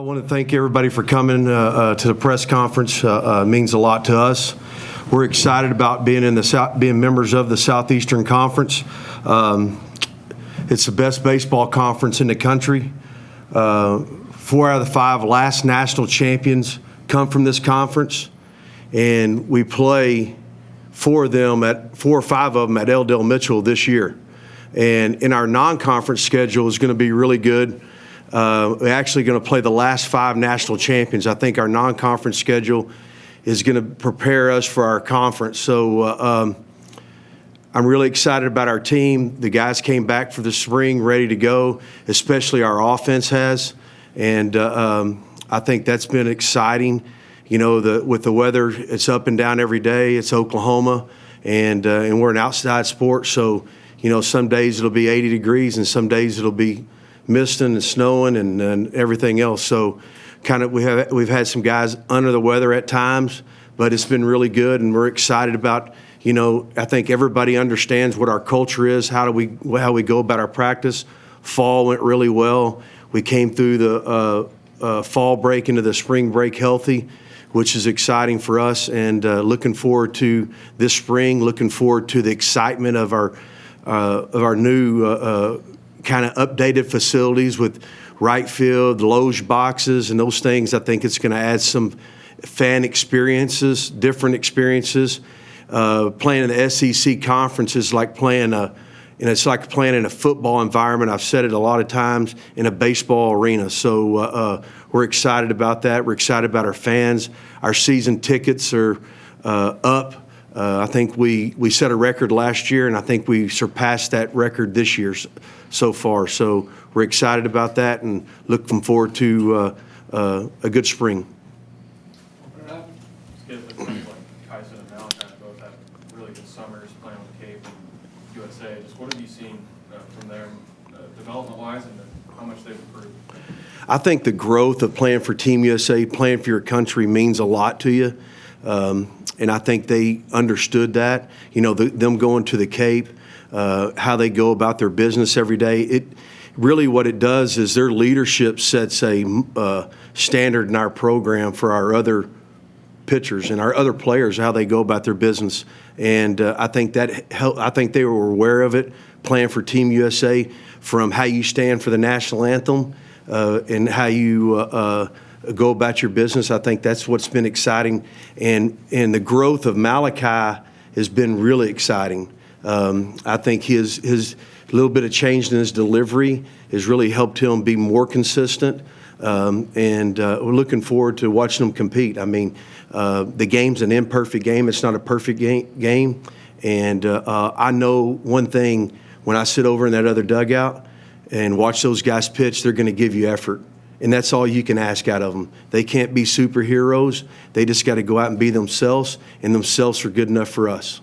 want to thank everybody for coming to the press conference. It means a lot to us. We're excited about being being members of the Southeastern Conference. It's the best baseball conference in the country. 4 out of the 5 last national champions come from this conference, and we play 4 or 5 of them at L. Dale Mitchell this year. And in our non-conference schedule is going to be really good. We're actually going to play the last 5 national champions. I think our non-conference schedule is going to prepare us for our conference. So I'm really excited about our team. The guys came back for the spring ready to go, especially our offense has. And I think that's been exciting. You know, with the weather, it's up and down every day. It's Oklahoma, and we're an outside sport. So, you know, some days it'll be 80 degrees and some days it'll be misting and snowing and everything else. So kind of we've had some guys under the weather at times, but it's been really good, and we're excited about, you know, I think everybody understands what our culture is, how we go about our practice. Fall went really well. We came through the fall break into the spring break healthy, which is exciting for us, and looking forward to this spring, looking forward to the excitement of our new kind of updated facilities with right field, loge boxes, and those things. I think it's going to add some fan experiences, different experiences. Playing in the SEC conference is like playing it's like playing in a football environment. I've said it a lot of times, in a baseball arena. So we're excited about that. We're excited about our fans. Our season tickets are up. I think we set a record last year, and I think we surpassed that record this year so far. So we're excited about that and looking forward to a good spring. Kyson and Malachi both had really good summers playing with Cape and USA. Just what have you seen from them development-wise, and then how much they've improved? I think the growth of playing for Team USA, playing for your country, means a lot to you. And I think they understood that. You know, them going to the Cape, how they go about their business every day. It really, what it does is their leadership sets a standard in our program for our other pitchers and our other players, how they go about their business. And I think that helped. I think they were aware of it, playing for Team USA, from how you stand for the national anthem and how you go about your business. I think that's what's been exciting, and the growth of Malachi has been really exciting. I think his little bit of change in his delivery has really helped him be more consistent, and we're looking forward to watching him compete. I mean, the game's an imperfect game. It's not a perfect game, and I know one thing: when I sit over in that other dugout and watch those guys pitch, they're going to give you effort. And that's all you can ask out of them. They can't be superheroes. They just got to go out and be themselves, and themselves are good enough for us.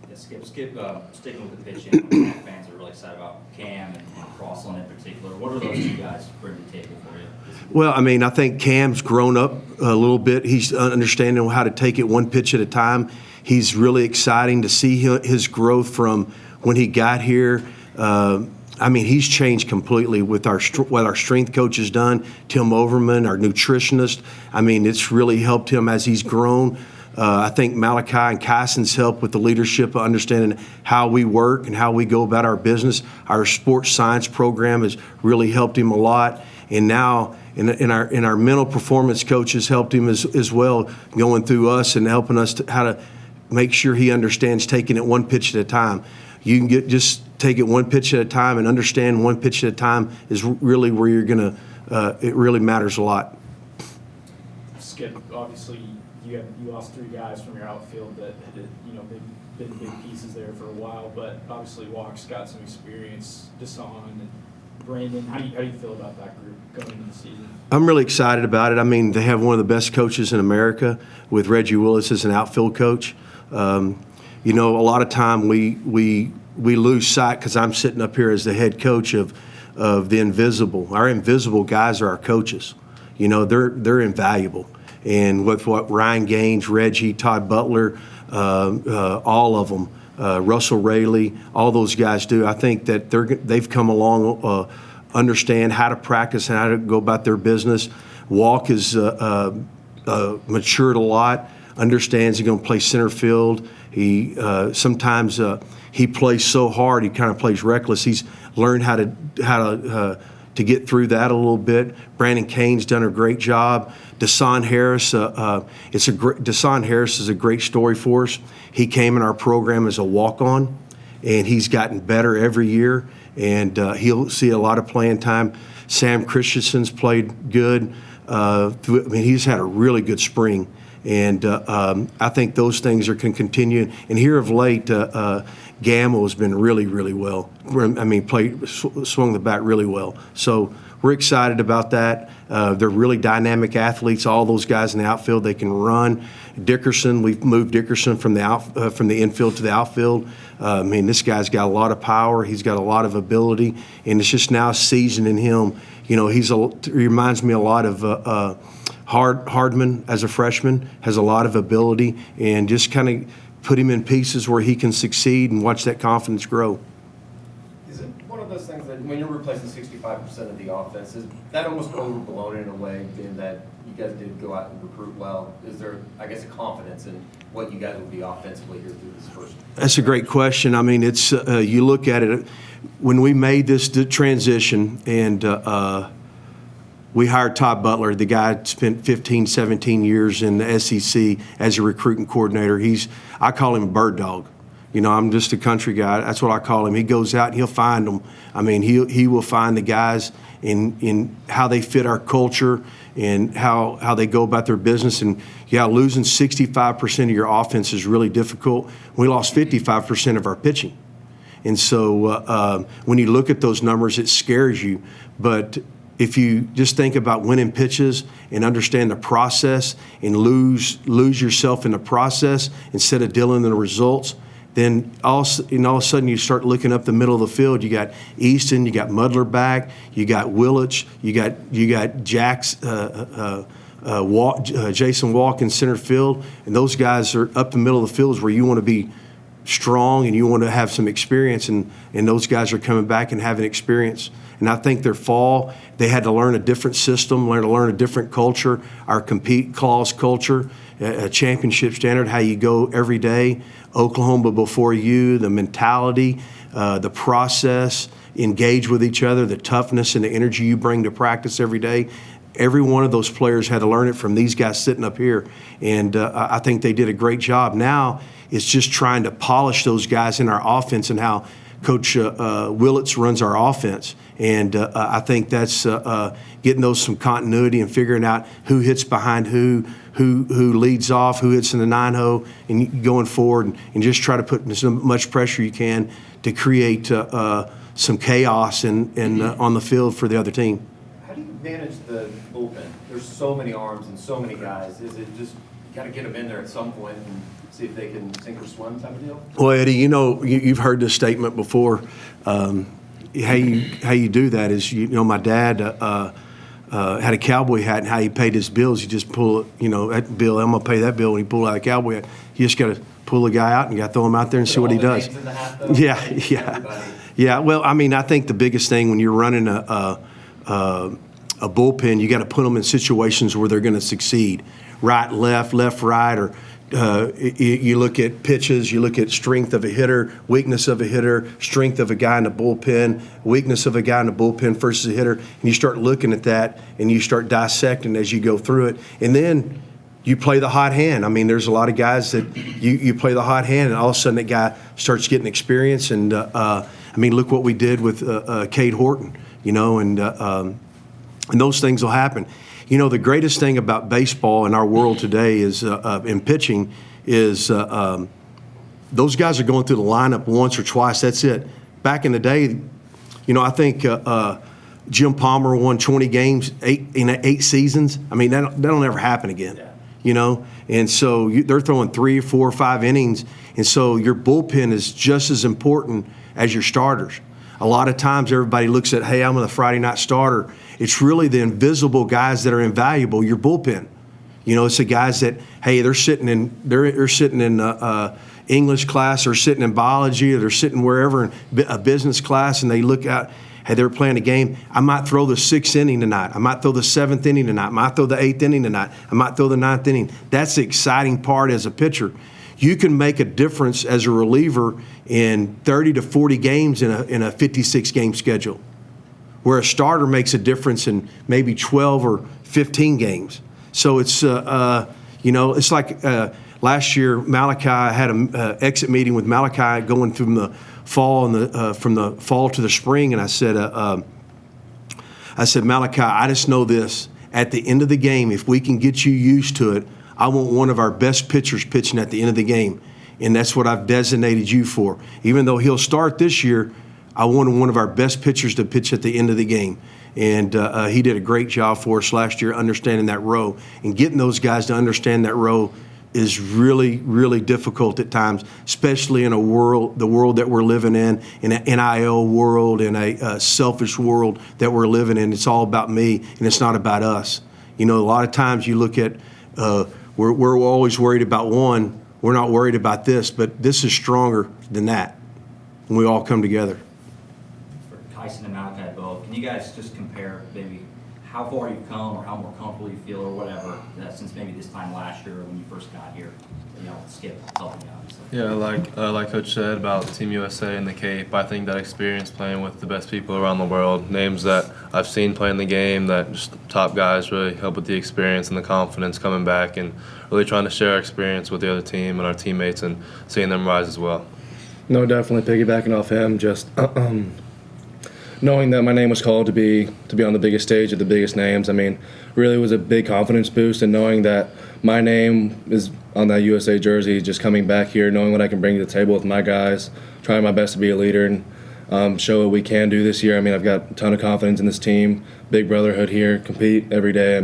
Yeah, Skip, sticking with the pitching, fans are really excited about Cam and Crossland in particular. What are those two guys bring to the table for you? Well, I mean, I think Cam's grown up a little bit. He's understanding how to take it one pitch at a time. He's really exciting to see his growth from when he got here. I mean, he's changed completely with what our strength coach has done, Tim Overman, our nutritionist. I mean, it's really helped him as he's grown. I think Malachi and Kyson's help with the leadership of understanding how we work and how we go about our business. Our sports science program has really helped him a lot. And now in our mental performance coaches helped him as well, going through us and helping us how to make sure he understands taking it one pitch at a time. You can just take it one pitch at a time and understand one pitch at a time is really where you're going to it really matters a lot. Skip, obviously you lost 3 guys from your outfield that had, you know, been big pieces there for a while, but obviously Walk's got some experience. Deshaun and Brandon, how do you feel about that group going into the season? I'm really excited about it. I mean, they have one of the best coaches in America with Reggie Willis as an outfield coach. You know, a lot of time we lose sight, because I'm sitting up here as the head coach of the invisible. Our invisible guys are our coaches. You know, they're invaluable. And with what Ryan Gaines, Reggie, Todd Butler, all of them, Russell Raley, all those guys do, I think that they've come along, understand how to practice and how to go about their business. Walk is matured a lot, understands he's going to play center field. He sometimes he plays so hard, he kind of plays reckless. He's learned how to get through that a little bit. Brandon Kane's done a great job. Deshaun Harris, Deshaun Harris is a great story for us. He came in our program as a walk-on, and he's gotten better every year, and he'll see a lot of playing time. Sam Christensen's played good. He's had a really good spring, and I think those things can continue. And here of late, Gamble has been really, really well. Swung the bat really well. So we're excited about that. They're really dynamic athletes. All those guys in the outfield, they can run. Dickerson, we've moved Dickerson from the infield to the outfield. This guy's got a lot of power. He's got a lot of ability, and it's just now seasoning him. He reminds me a lot of Hardman as a freshman. Has a lot of ability, and just kind of put him in pieces where he can succeed and watch that confidence grow. Is it one of those things that when you're replacing 65% of the offense, is that almost overblown in a way, being that you guys did go out and recruit well? Is there, I guess, a confidence in what you guys will be offensively here through this first? That's a great question. It's you look at it, when we made this transition and we hired Todd Butler. The guy spent 15, 17 years in the SEC as a recruiting coordinator. I call him a bird dog. I'm just a country guy. That's what I call him. He goes out and he'll find them. He will find the guys in how they fit our culture and how they go about their business. And, losing 65% of your offense is really difficult. We lost 55% of our pitching. And so when you look at those numbers, it scares you. But if you just think about winning pitches and understand the process and lose yourself in the process instead of dealing in the results, then all of a sudden you start looking up the middle of the field. You got Easton, you got Mudler back, you got Willich, you got Jason Walk in center field, and those guys are up the middle of the field where you want to be strong and you want to have some experience, and those guys are coming back and having experience. And I think their fall, they had to learn a different system, learn a different culture, our compete clause culture, a championship standard, how you go every day, Oklahoma before you, the mentality, the process, engage with each other, the toughness and the energy you bring to practice every day. Every one of those players had to learn it from these guys sitting up here, and I think they did a great job. Now it's just trying to polish those guys in our offense and how Coach Willits runs our offense. And I think that's getting those some continuity and figuring out who hits behind who leads off, who hits in the 9-hole, and going forward and just try to put as much pressure you can to create some chaos on the field for the other team. How do you manage the bullpen? There's so many arms and so many guys. Is it just you got to get them in there at some point and see if they can sink or swim type of deal? Well, Eddie, you've heard this statement before. How you do that is, my dad had a cowboy hat, and how he paid his bills, you just pull, that bill, I'm going to pay that bill, when he pull out a cowboy hat. You just got to pull the guy out and you got to throw him out there and see what he does. Yeah. Well, I think the biggest thing when you're running a bullpen, you got to put them in situations where they're going to succeed. Right, left, right, or you look at pitches, you look at strength of a hitter, weakness of a hitter, strength of a guy in the bullpen, weakness of a guy in the bullpen versus a hitter, and you start looking at that and you start dissecting as you go through it. And then you play the hot hand. There's a lot of guys that you play the hot hand, and all of a sudden that guy starts getting experience. And, look what we did with Cade Horton, and those things will happen. The greatest thing about baseball in our world today is in pitching is those guys are going through the lineup once or twice. That's it. Back in the day, I think Jim Palmer won 20 games in 8 seasons. That'll never happen again. Yeah. And so they're throwing 3, 4, 5 innings, and so your bullpen is just as important as your starters. A lot of times everybody looks at, hey, I'm a Friday night starter. It's really the invisible guys that are invaluable, your bullpen. It's the guys that, hey, they're sitting in English class, or sitting in biology, or they're sitting wherever in a business class, and they look out Hey, they're playing a game. I might throw the 6th inning tonight. I might throw the 7th inning tonight. I might throw the 8th inning tonight. I might throw the 9th inning. That's the exciting part as a pitcher. You can make a difference as a reliever in 30 to 40 games in a 56-game schedule, where a starter makes a difference in maybe 12 or 15 games. So it's, it's like last year, Malachi had an exit meeting with Malachi going from the fall and from the fall to the spring, and I said, Malachi, I just know this. At the end of the game, if we can get you used to it, I want one of our best pitchers pitching at the end of the game, and that's what I've designated you for. Even though he'll start this year, I wanted one of our best pitchers to pitch at the end of the game. And he did a great job for us last year understanding that role. And getting those guys to understand that role is really, really difficult at times, especially in the world that we're living in an NIL world, in a selfish world that we're living in. It's all about me, and it's not about us. A lot of times you look at we're always worried about one. We're not worried about this, but this is stronger than that when we all come together. For Tyson and Malachi both, can you guys just compare maybe how far you've come or how more comfortable you feel or whatever since maybe this time last year when you first got here? Skip helping you out. So. Yeah, like Coach said about Team USA and the Cape, I think that experience playing with the best people around the world, names that I've seen play in the game, that just top guys really help with the experience and the confidence coming back and really trying to share our experience with the other team and our teammates and seeing them rise as well. No, definitely piggybacking off him, just knowing that my name was called to be on the biggest stage of the biggest names, really was a big confidence boost, and knowing that my name is on that USA jersey, just coming back here, knowing what I can bring to the table with my guys, trying my best to be a leader and show what we can do this year. I've got a ton of confidence in this team, big brotherhood here, compete every day.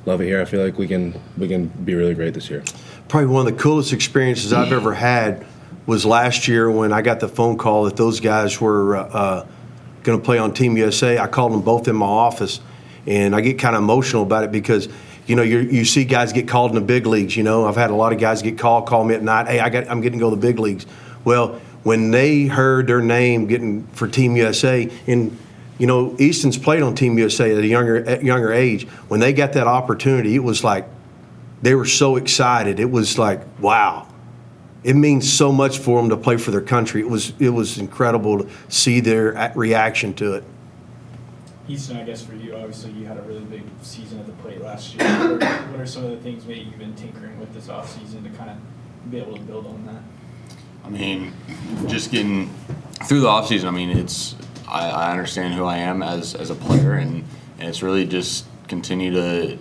Love it here. I feel like we can be really great this year. Probably one of the coolest experiences I've ever had was last year when I got the phone call that those guys were going to play on Team USA. I called them both in my office, and I get kind of emotional about it because, you see guys get called in the big leagues. I've had a lot of guys call me at night. Hey, I'm getting to go to the big leagues. Well, when they heard their name getting for Team USA, and Easton's played on Team USA at a younger age. When they got that opportunity, it was like they were so excited. It was like, wow. It means so much for them to play for their country. It was incredible to see their reaction to it. Easton, I guess for you, obviously you had a really big season at the plate last year. What are some of the things maybe you've been tinkering with this offseason to kind of be able to build on that? Just getting through the offseason, I understand who I am as a player, and it's really just continue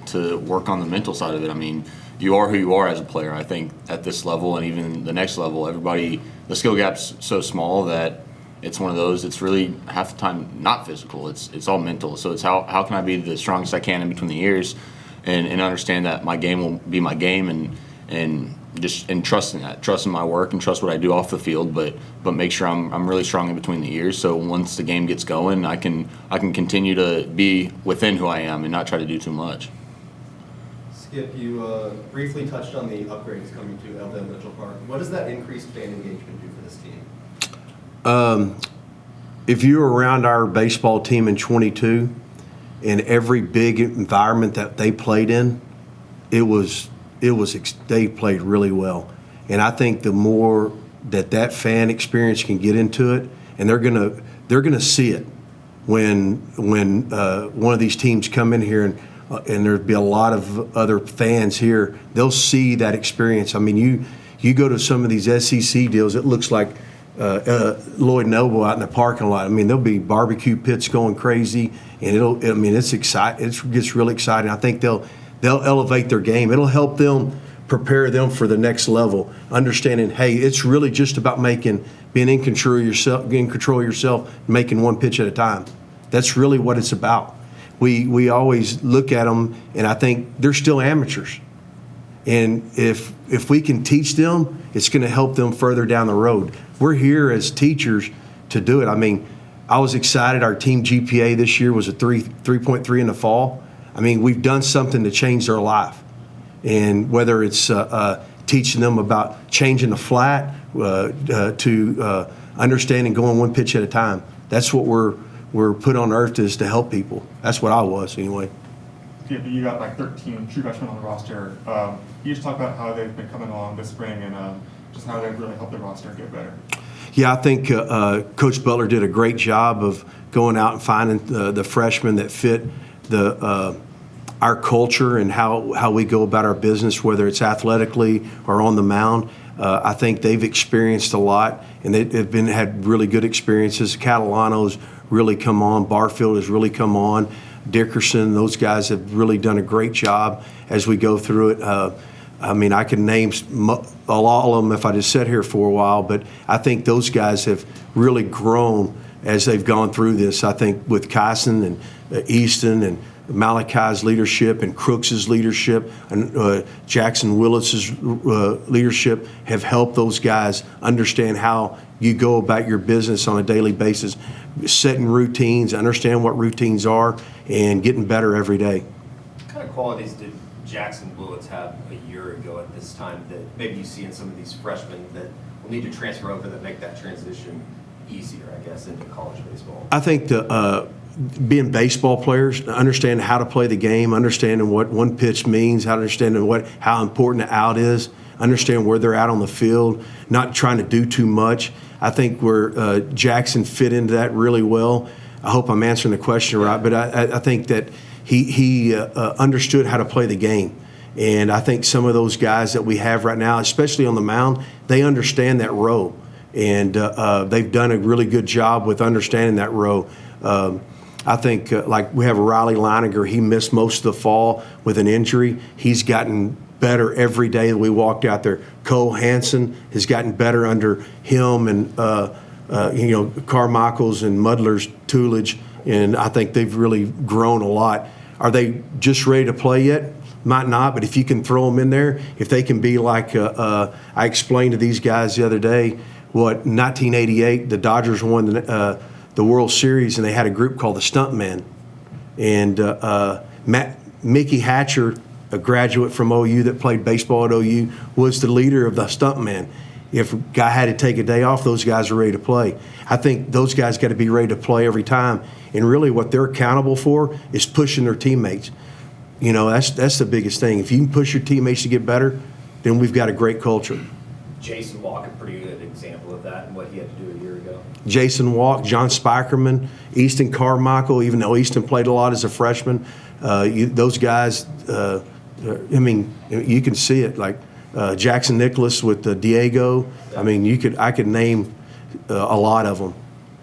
to work on the mental side of it. You are who you are as a player. I think at this level and even the next level, the skill gap's so small that it's one of those, it's really half the time not physical. It's all mental. So it's how can I be the strongest I can in between the years and understand that my game will be my game and trusting that, trusting my work and trust what I do off the field, but make sure I'm really strong in between the years. So once the game gets going, I can continue to be within who I am and not try to do too much. Skip, you briefly touched on the upgrades coming to LDM Mitchell Park. What does that increased fan engagement do for this team? If you were around our baseball team in 22, in every big environment that they played in, they played really well. And I think the more that fan experience can get into it, and they're gonna see it when one of these teams come in here and there'd be a lot of other fans here, they'll see that experience. You go to some of these SEC deals, it looks like Lloyd Noble out in the parking lot. There'll be barbecue pits going crazy, and it's exciting. It gets really exciting. I think they'll elevate their game. It'll help them prepare them for the next level, understanding, hey, it's really just about being in control of yourself, making one pitch at a time. That's really what it's about. We always look at them, and I think they're still amateurs. And if we can teach them, it's going to help them further down the road. We're here as teachers to do it. I was excited. Our team GPA this year was a 3.3 in the fall. We've done something to change their life. And whether it's teaching them about changing the flat to understanding going one pitch at a time, that's what we're we're put on earth is to help people. That's what I was anyway. Yeah, but you got like 13 true freshmen on the roster. You just talk about how they've been coming along this spring and just how they've really helped the roster get better. Yeah, I think Coach Butler did a great job of going out and finding the freshmen that fit our culture and how we go about our business, whether it's athletically or on the mound. I think they've experienced a lot, and they've had really good experiences. Catalano's really come on. Barfield has really come on. Dickerson, those guys have really done a great job as we go through it. I mean, I can name a lot of them if I just sit here for a while, but I think those guys have really grown as they've gone through this. I think with Kyson and Easton and Malachi's leadership and Crooks's leadership and Jackson Willis's leadership have helped those guys understand how you go about your business on a daily basis, setting routines, understand what routines are, and getting better every day. What kind of qualities did Jackson Willis have a year ago at this time that maybe you see in some of these freshmen that will need to transfer over that make that transition easier, I guess, into college baseball? I think being baseball players, understand how to play the game, understanding what one pitch means, understanding how important the out is, understand where they're at on the field, not trying to do too much. I think where Jackson fit into that really well. I hope I'm answering the question right, but I think that he understood how to play the game. And I think some of those guys that we have right now, especially on the mound, they understand that role. And they've done a really good job with understanding that role. I think like we have Riley Leininger, he missed most of the fall with an injury. He's gotten better every day that we walked out there. Cole Hansen has gotten better under him and Carmichael's and Mudler's tutelage, and I think they've really grown a lot. Are they just ready to play yet? Might not, but if you can throw them in there, if they can be like I explained to these guys the other day, 1988 the Dodgers won the World Series, and they had a group called the Stuntmen, and Mickey Hatcher, a graduate from OU that played baseball at OU, was the leader of the Stuntmen. If a guy had to take a day off, those guys are ready to play. I think those guys got to be ready to play every time, and really what they're accountable for is pushing their teammates. You know, that's the biggest thing. If you can push your teammates to get better, then we've got a great culture. Jason Walker, pretty good example of that and what he had to do a year ago. Jason Walk, John Spikerman, Easton Carmichael, even though Easton played a lot as a freshman, those guys, I mean, you can see it, like Jackson Nicholas with Diego. I mean, I could name a lot of them.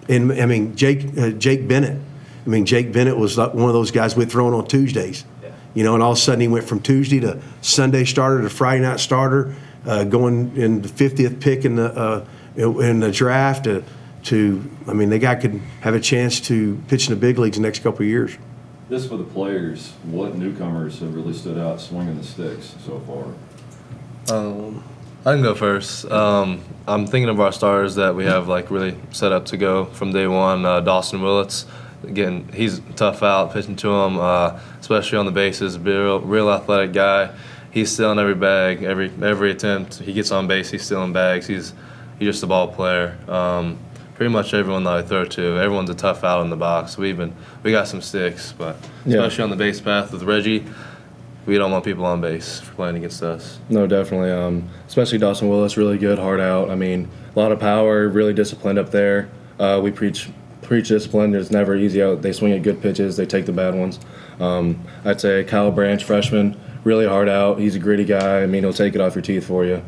And, I mean, Jake Bennett. I mean, Jake Bennett was one of those guys we'd thrown on Tuesdays. Yeah. You know, and all of a sudden he went from Tuesday to Sunday starter to Friday night starter, going in the 50th pick in the draft I mean, the guy could have a chance to pitch in the big leagues the next couple of years. Just for the players, what newcomers have really stood out swinging the sticks so far? I can go first. I'm thinking of our stars that we have like really set up to go from day one. Dawson Willits, again, he's tough out pitching to him, especially on the bases. Real athletic guy. He's stealing every bag, every attempt he gets on base. He's stealing bags. He's just a ball player. Pretty much everyone that I throw to, everyone's a tough out in the box. We got some sticks, but especially on the base path with Reggie, we don't want people on base for playing against us. No, definitely. Especially Dawson Willis, really good, hard out. I mean, a lot of power, really disciplined up there. We preach discipline. It's never easy out. They swing at good pitches. They take the bad ones. I'd say Kyle Branch, freshman, really hard out. He's a gritty guy. I mean, he'll take it off your teeth for you.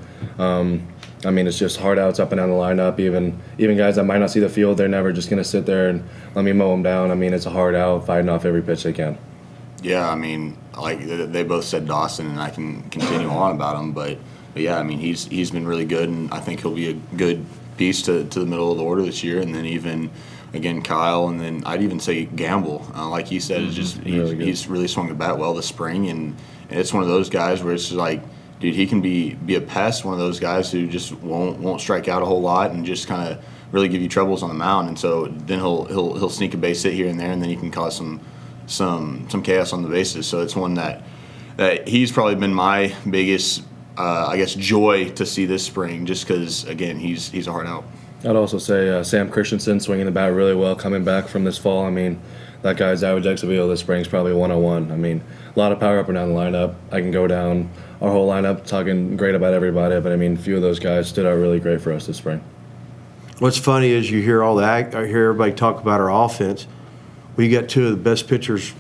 I mean, it's just hard outs up and down the lineup. Even guys that might not see the field, they're never just going to sit there and let me mow them down. I mean, it's a hard out, fighting off every pitch they can. Yeah, I mean, like they both said Dawson, and I can continue on about him, but yeah, I mean, he's been really good, and I think he'll be a good piece to the middle of the order this year. And then even again Kyle, and then I'd even say Gamble, like he said, is just he's really swung the bat well this spring, and it's one of those guys where it's just like, dude, he can be a pest. One of those guys who just won't strike out a whole lot and just kind of really give you troubles on the mound. And so then he'll sneak a base hit here and there, and then he can cause some chaos on the bases. So it's one that he's probably been my biggest, I guess, joy to see this spring, just because again he's a hard out. I'd also say Sam Christensen swinging the bat really well coming back from this fall. I mean, that guy's average XWO this spring is probably 101. I mean, a lot of power up and down the lineup. I can go down our whole lineup talking great about everybody, but I mean, a few of those guys stood out really great for us this spring. What's funny is you hear I hear everybody talk about our offense. We got two of the best pitchers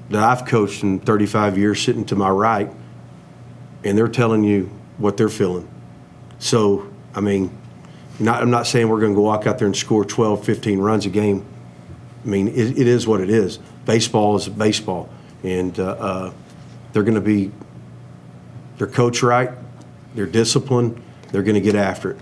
that I've coached in 35 years sitting to my right, and they're telling you what they're feeling. So, I mean, I'm not saying we're going to go walk out there and score 12, 15 runs a game. I mean, it is what it is. Baseball is baseball, and they're going to be – they're coached right, they're disciplined, they're going to get after it.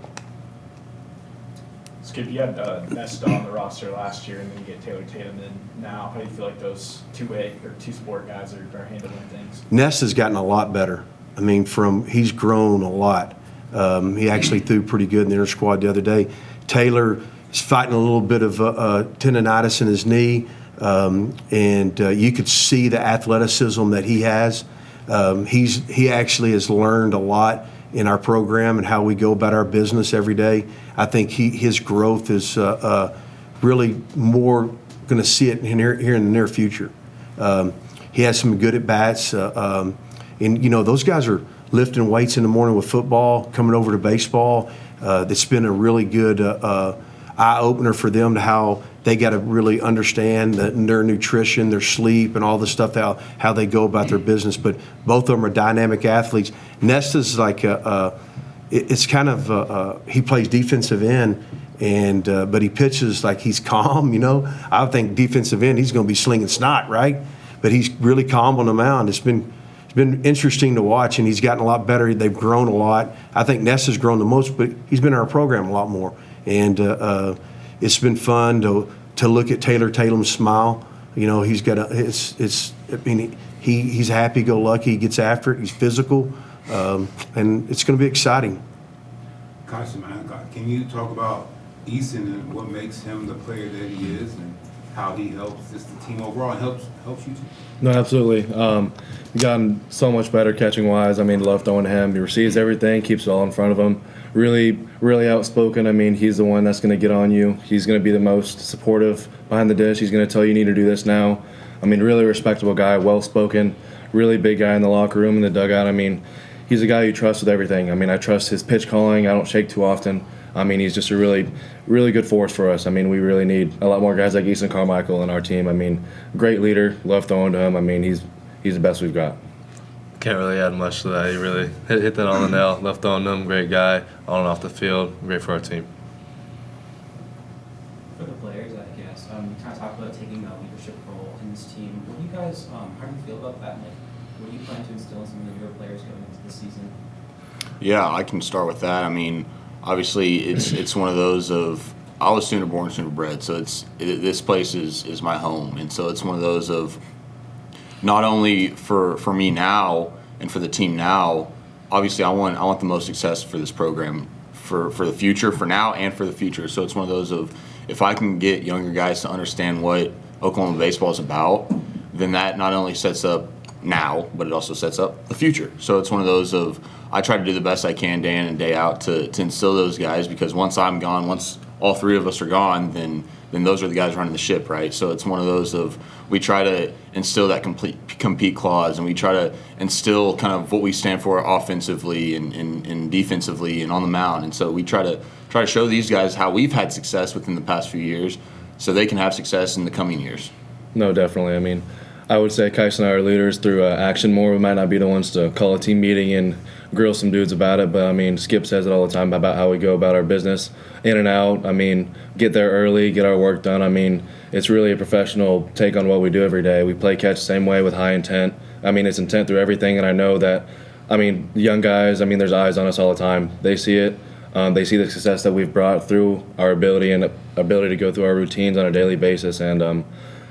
Skip, you had Nesta on the roster last year, and then you get Taylor Tatum in now. How do you feel like those two-sport guys are handling things? Nesta's gotten a lot better. I mean, he's grown a lot. He actually threw pretty good in the inter squad the other day. Taylor is fighting a little bit of tendonitis in his knee, and you could see the athleticism that he has. He actually has learned a lot in our program and how we go about our business every day. I think his growth is really more going to see it here in the near future. He has some good at bats, and those guys are lifting weights in the morning with football, coming over to baseball. It's been a really good eye-opener for them to how they got to really understand their nutrition, their sleep, and all the stuff, how they go about their business. But both of them are dynamic athletes. Nesta's like it's kind of he plays defensive end, and but he pitches like he's calm. I would think defensive end he's going to be slinging snot, right? But he's really calm on the mound. It's been interesting to watch, and he's gotten a lot better. They've grown a lot. I think Nesta's grown the most, but he's been in our program a lot more. And it's been fun to look at Taylor Tatum's smile. He's got he's happy-go-lucky. He gets after it. He's physical, and it's going to be exciting. Carson, can you talk about Eason and what makes him the player that he is, and how he helps just the team overall and helps you too? No, absolutely. He's gotten so much better catching-wise. I mean, love throwing to him. He receives everything, keeps it all in front of him. Really, really outspoken. I mean, he's the one that's going to get on you. He's going to be the most supportive behind the dish. He's going to tell you need to do this now. I mean, really respectable guy, well-spoken, really big guy in the locker room, in the dugout. I mean, he's a guy you trust with everything. I mean, I trust his pitch calling. I don't shake too often. I mean, he's just a really, really good force for us. I mean, we really need a lot more guys like Easton Carmichael in our team. I mean, great leader, love throwing to him. I mean, he's the best we've got. Can't really add much to that. He really hit that on the nail. Left on him, great guy, on and off the field, great for our team. For the players, I guess, you kind of talked about taking a leadership role in this team. What do you guys, how do you feel about that? Like, what do you plan to instill in some of your players going into the season? Yeah, I can start with that. I mean, obviously, it's one of those of I was Sooner born, Sooner bred, so this place is my home, and so it's one of those of not only for me now and for the team now. Obviously, I want the most success for this program for the future, for now and for the future. So it's one of those of if I can get younger guys to understand what Oklahoma baseball is about, then that not only sets up now, but it also sets up the future. So it's one of those of I try to do the best I can day in and day out to instill those guys, because once I'm gone, once all three of us are gone, then those are the guys running the ship, right? So it's one of those of we try to instill that compete clause, and we try to instill kind of what we stand for offensively and defensively and on the mound. And so we try to show these guys how we've had success within the past few years so they can have success in the coming years. No, definitely. I mean, I would say Kais and I are leaders through action more. We might not be the ones to call a team meeting and grill some dudes about it, but I mean, Skip says it all the time about how we go about our business, in and out. I mean, get there early, get our work done. I mean, it's really a professional take on what we do every day. We play catch the same way with high intent. I mean, it's intent through everything, and I know that, I mean, young guys, I mean, there's eyes on us all the time. They see it. They see the success that we've brought through our ability to go through our routines on a daily basis, and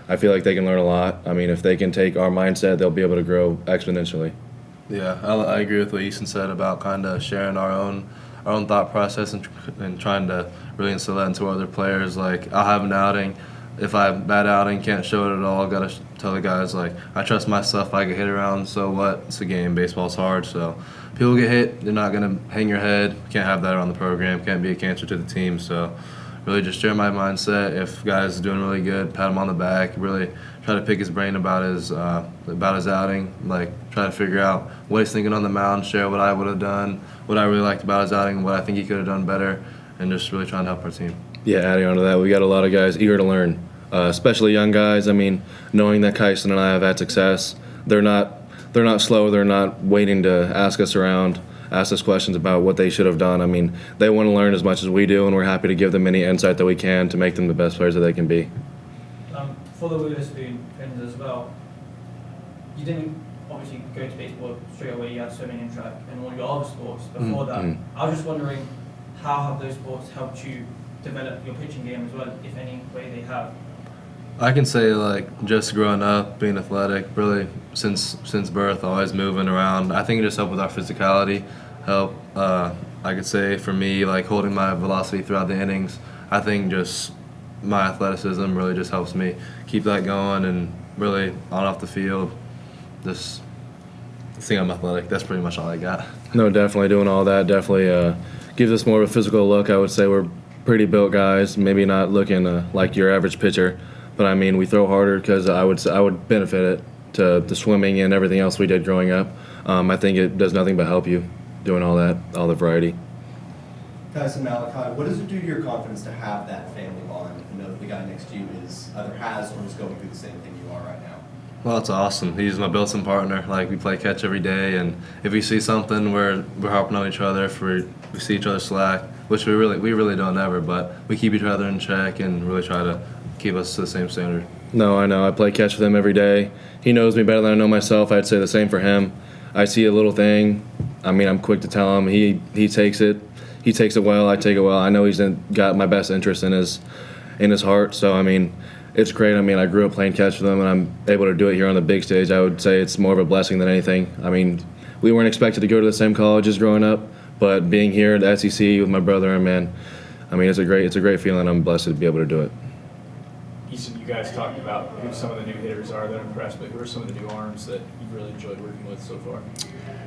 I feel like they can learn a lot. I mean, if they can take our mindset, they'll be able to grow exponentially. Yeah, I agree with what Easton said about kind of sharing our own thought process and trying to really instill that into other players. Like, I'll have an outing. If I have a bad outing, can't show it at all, got to tell the guys, like, I trust myself. I get hit around, so what? It's a game. Baseball's hard, so people get hit. They're not going to hang your head. Can't have that around the program. Can't be a cancer to the team. So really just share my mindset. If guys are doing really good, pat him on the back. Really try to pick his brain about his outing. Like, try to figure out what he's thinking on the mound, share what I would have done, what I really liked about his outing, what I think he could have done better, and just really trying to help our team. Yeah, adding on to that, we got a lot of guys eager to learn, especially young guys. I mean, knowing that Kyson and I have had success, they're not slow. They're not waiting to ask us around, ask us questions about what they should have done. I mean, they want to learn as much as we do, and we're happy to give them any insight that we can to make them the best players that they can be. For the Witherspoon friends as well, you didn't obviously go to baseball straight away. You had swimming and track and all your other sports before that. I was just wondering, how have those sports helped you develop your pitching game as well, if any way they have? I can say, like, just growing up, being athletic, really since birth, always moving around. I think it just helped with our physicality. I could say for me, like, holding my velocity throughout the innings. I think just my athleticism really just helps me keep that going, and really on off the field, just think I'm athletic. That's pretty much all I got. No, definitely doing all that definitely gives us more of a physical look. I would say we're pretty built guys, maybe not looking like your average pitcher, but I mean we throw harder because I would benefit it to the swimming and everything else we did growing up. I think it does nothing but help you doing all that, all the variety. Kyson, Malachi, what does it do to your confidence to have that family bond and know that the guy next to you is either has or is going through the same thing you are right now? Well, it's awesome. He's my built-in partner. Like, we play catch every day, and if we see something, we're harping on each other. If we see each other slack, which we really don't ever, but we keep each other in check and really try to keep us to the same standard. No, I know. I play catch with him every day. He knows me better than I know myself. I'd say the same for him. I see a little thing. I mean, I'm quick to tell him. He takes it. He takes it well. I take it well. I know he's got my best interest in his heart. So, I mean, it's great. I mean, I grew up playing catch with him, and I'm able to do it here on the big stage. I would say it's more of a blessing than anything. I mean, we weren't expected to go to the same colleges growing up, but being here at the SEC with my brother, man, I mean, it's a great feeling. I'm blessed to be able to do it. Easton, you guys talked about who some of the new hitters are that impressed, but who are some of the new arms that you've really enjoyed working with so far?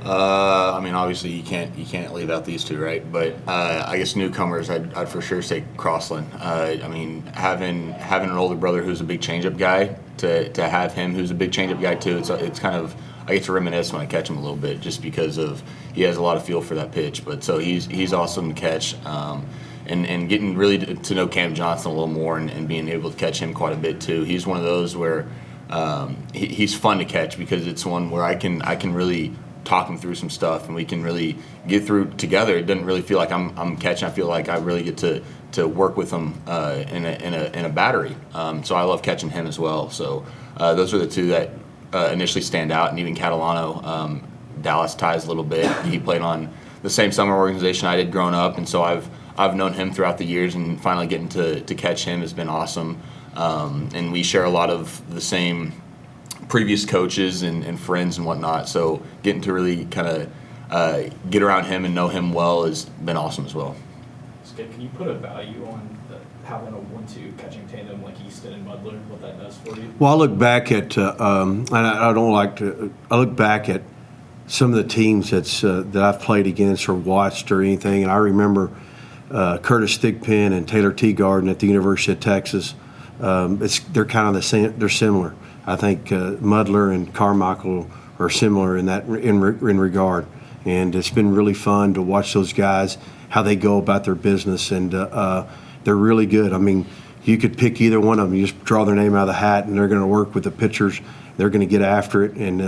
I mean, obviously you can't leave out these two, right? But I guess newcomers, I'd for sure say Crossland. I mean, having an older brother who's a big changeup guy, to have him who's a big changeup guy too, it's kind of, I get to reminisce when I catch him a little bit, just because of he has a lot of feel for that pitch. But so he's awesome to catch. And getting really to know Cam Johnson a little more, and being able to catch him quite a bit too. He's one of those where he's fun to catch, because it's one where I can really talk him through some stuff, and we can really get through together. It doesn't really feel like I'm catching. I feel like I really get to work with him in a battery. So I love catching him as well. So those are the two that initially stand out. And even Catalano, Dallas ties a little bit. He played on the same summer organization I did growing up, and so I've known him throughout the years, and finally getting to catch him has been awesome. And we share a lot of the same previous coaches and friends and whatnot, so getting to really kind of get around him and know him well has been awesome as well. Skip, can you put a value on having a 1-2 catching tandem like Easton and Mudler, what that does for you? Well, I look back at, and I don't like to, I look back at some of the teams that I've played against or watched or anything, and I remember Curtis Thigpen and Taylor Teagarden at the University of Texas. They're kind of the same. They're similar. I think Mudler and Carmichael are similar in that in regard, and it's been really fun to watch those guys, how they go about their business, and they're really good. I mean, you could pick either one of them. You just draw their name out of the hat, and they're going to work with the pitchers. They're going to get after it, and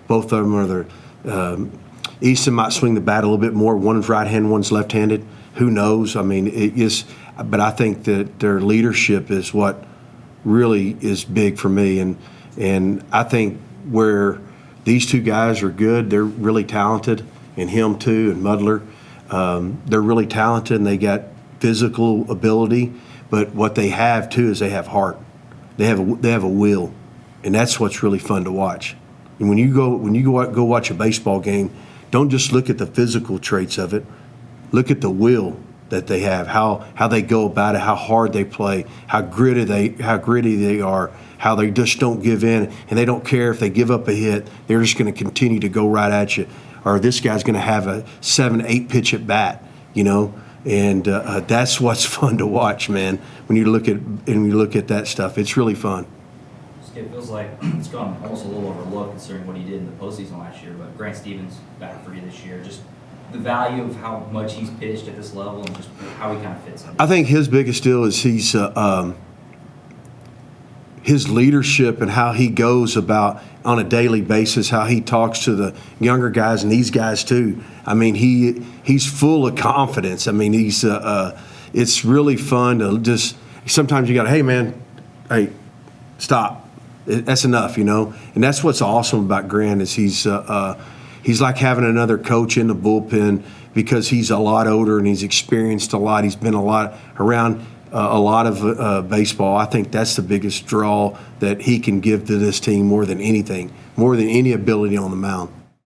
both of them are Easton might swing the bat a little bit more. One's right-handed, one's left-handed. Who knows? I mean, but I think that their leadership is what really is big for me, and I think where these two guys are good, they're really talented, and him too, and Mudler. They're really talented, and they got physical ability, but what they have too is they have heart. They have a will, and that's what's really fun to watch. And when you go watch a baseball game, don't just look at the physical traits of it. Look at the will that they have, how they go about it, how hard they play, how gritty they are, how they just don't give in, and they don't care if they give up a hit. They're just going to continue to go right at you. Or this guy's going to have a 7-8 pitch at bat, you know, and that's what's fun to watch, man. When you look at that stuff, it's really fun. It feels like it's gone almost a little overlooked considering what he did in the postseason last year. But Grant Stevens back for you this year. Just the value of how much he's pitched at this level and just how he kind of fits in. I think his biggest deal is his leadership and how he goes about on a daily basis, how he talks to the younger guys and these guys too. I mean, he's full of confidence. I mean, it's really fun to just sometimes you got to, hey man, hey, stop. That's enough, you know. And that's what's awesome about Grant is he's like having another coach in the bullpen because he's a lot older and he's experienced a lot. He's been around a lot of baseball. I think that's the biggest draw that he can give to this team more than anything, more than any ability on the mound.